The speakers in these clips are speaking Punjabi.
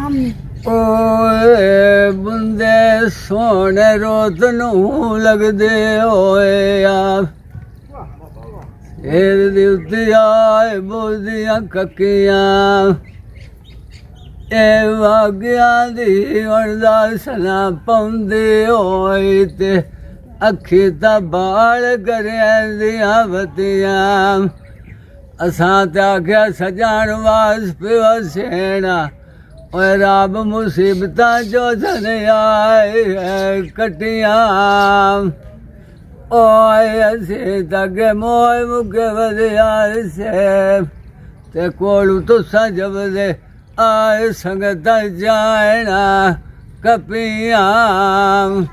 ਓਏ ਬੰਦੇ ਸੋਹਣੇ ਰੋਤ ਨੂੰ ਲੱਗਦੇ ਹੋਏ ਆ ਇਹ ਦੇ ਉੱਤੇ ਆਏ ਬੋਝੀਆਂ ਕੱਕੀਆਂ ਇਹ ਵਾਗਿਆਂ ਦੀ ਅਰਦਾਸਨਾ ਪਾਉਂਦੇ ਹੋਏ ਤੇ ਅੱਖੀ ਤਾਂ ਬਾਲ ਕਰਿਆ ਦੀਆਂ ਵਤੀਆਂ ਅਸਾਂ ਤੇ ਆਖਿਆ ਸਜਾਣ ਵਾਸ ਪਿਓ ਸੇਣਾ ਓਏ ਰੱਬ ਮੁਸੀਬਤਾਂ ਜੋ ਸਨ ਆਏ ਕੱਟੀਆਂ ਓਏ ਅਸੀਂ ਤੱਕੇ ਮੋਏ ਮੁਕੇ ਵਧਿਆ ਸੇ ਤੇ ਕੋਲ ਤੁਸਾਂ ਜਬਦੇ ਆਏ ਸੰਗਤ ਜਾਣਾ ਕਪੀਆਂ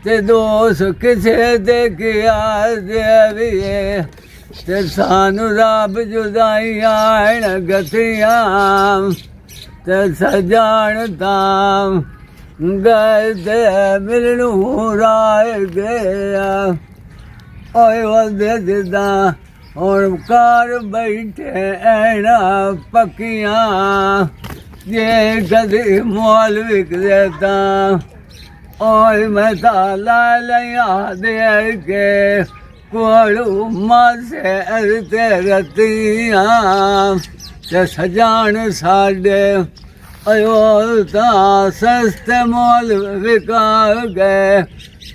ਤੇ ਦੋਸ ਕਿਸੇ ਦੇ ਗਿਆ ਦੇਵੀਏ ਤੇ ਸਾਨੂੰ ਰੱਬ ਜੁਦਾਈਆਂ ਗਤੀਆਂ ਤੇ ਸਜਾਣ ਤਾਂ ਗਏ ਤੇ ਮਿਲਣੂ ਰਾਏ ਗਿਆ ਓਏ ਵਦੇ ਜਿੱਦਾਂ ਹੁਣ ਘਰ ਬੈਠੇ ਐਣਾ ਪੱਕੀਆਂ ਜੇ ਕਦੇ ਮੋਲ ਵਿਕਦੇ ਤਾਂ ਓਏ ਮੈਂ ਤਾਂ ਲਾ ਲਿਆ ਦੇ ਕੇ ਕੋਲੂ ਮਾਸੇ ਤੇ ਰਤੀਆਂ ਤੇ ਸਜਾਣ ਸਾਡੇ ਅਯੋ ਤਾਂ ਸਸਤੇ ਮੋਲ ਵਿਕਾ ਗਏ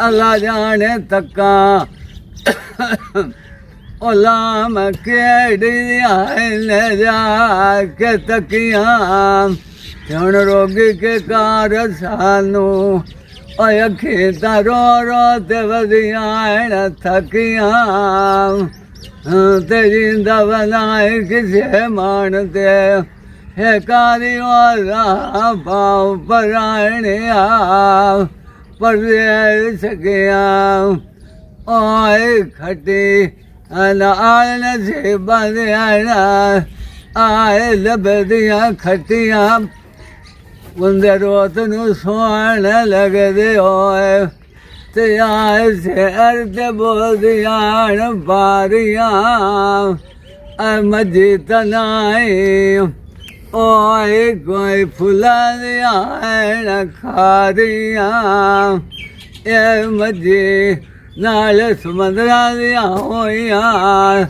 ਅੱਲਾ ਜਾਣੇ ਤੱਕਾਂ ਓਲਾ ਮੈਂ ਕਿਹੜੀ ਆਏ ਜਾ ਕੇ ਤੱਕੀਆਂ ਹੁਣ ਰੋਗੀ ਕੇ ਕਾਰ ਸਾਨੂੰ ਓਏ ਅੱਖੀ ਤਾਂ ਰੋ ਰੋ ਤੇ ਵਧੀਆਂ ਥੱਕੀਆਂ ਤੇ ਜਿੰਦਾ ਬਣਾਏ ਕਿਸੇ ਮਾਣ ਤੇ ਹੈ ਕਾਰੀ ਵਾਲਾ ਪਾਉ ਪਰਾਣਿਆ ਪਰਦੇ ਸਕਿਆ ਓਏ ਖੱਟੀ ਨਾਲ ਨਸੀਬਾਂ ਦੇ ਆਏ ਲੱਭਦੀਆਂ ਖੱਟੀਆਂ ਬੰਦੇ ਰੋਤ ਨੂੰ ਸੋਹਣ ਲੱਗਦੇ ਹੋਏ ਤੇ ਆਏ ਸ਼ਹਿਰ ਤੇ ਬੋਲਦੀਆਂ ਬਾਰੀਆਂ ਮੱਝੀ ਤਨਾਈ ਓਏ ਕੋਈ ਫੁੱਲਾਂ ਦੀਆਂ ਖਾਰੀਆਂ ਇਹ ਮੱਝੀ ਨਾਲ ਸਮੁੰਦਰਾਂ ਦੀਆਂ ਹੋਈਆਂ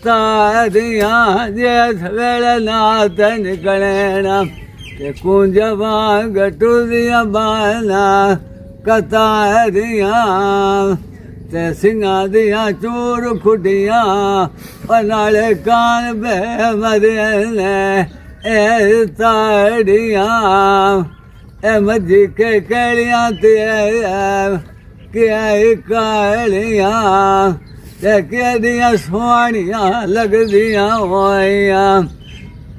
ਤਾਰੀਆਂ ਜਿਸ ਵੇਲੇ ਨਾ ਤੇ ਨਿਕਲਣਾ ਤੇ ਕੁੰਜਵਾਂ ਗਟੂਦੀਆਂ ਬਾਣਾ ਕਤਾਰੀਆਂ ਤੇ ਸਿੰਘਾਂ ਦੀਆਂ ਚੂਰ ਖੁੱਡੀਆਂ ਨਾਲੇ ਕਾਨ ਬੇ ਮਰੇ ਨੇ ਇਹ ਤਾੜੀਆਂ ਇਹ ਮੱਝੀ ਕੇ ਕਲੀਆਂ ਤੇ ਕਿ ਕਾਲੀਆਂ ਤੇ ਕਿਹੜੀਆਂ ਸੋਹਣੀਆਂ ਲੱਗਦੀਆਂ ਹੋਈਆਂ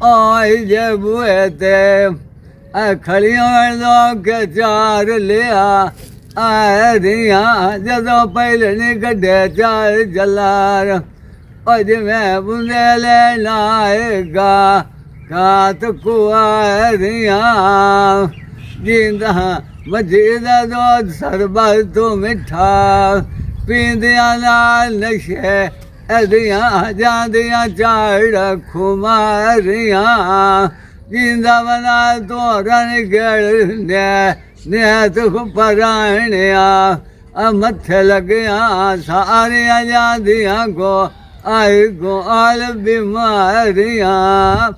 ਓਏ ਜੇ ਬੂਏ ਤੇ ਖੜੀਆਂ ਲੋਕ ਚਾਰ ਲਿਆ ਆਦੀਆਂ ਜਦੋਂ ਪਹਿਲੇ ਨਹੀਂ ਕੱਢੇ ਚਾਰ ਜਲਾਰ ਓ ਜਿਵੇਂ ਬੁੰਦੇ ਲੈ ਲਾਏਗਾ ਕਾਤ ਕੁਆਰੀਆਂ ਜਿੰਦਾ ਮਜੀਦਾ ਦੁੱਧ ਸਰਬਤ ਤੋਂ ਮਿੱਠਾ ਪੀਂਦਿਆਂ ਨਾਲ ਨਸ਼ੇ ਇਹਦੀਆਂ ਜਾਂਦੀਆਂ ਝਾੜ ਖੁਮਾਰੀਆਂ ਜਿੰਦਾ ਬਣਾ ਤੋਰਨ ਗੜ ਨੇ ਤੁਖ ਪਰਾਣਿਆ ਮੱਥੇ ਲੱਗਿਆ ਸਾਰੀਆਂ ਜਾਂਦੀਆਂ ਕੋ ਆਈ ਗੋ ਆਲ ਬਿਮਾਰੀਆਂ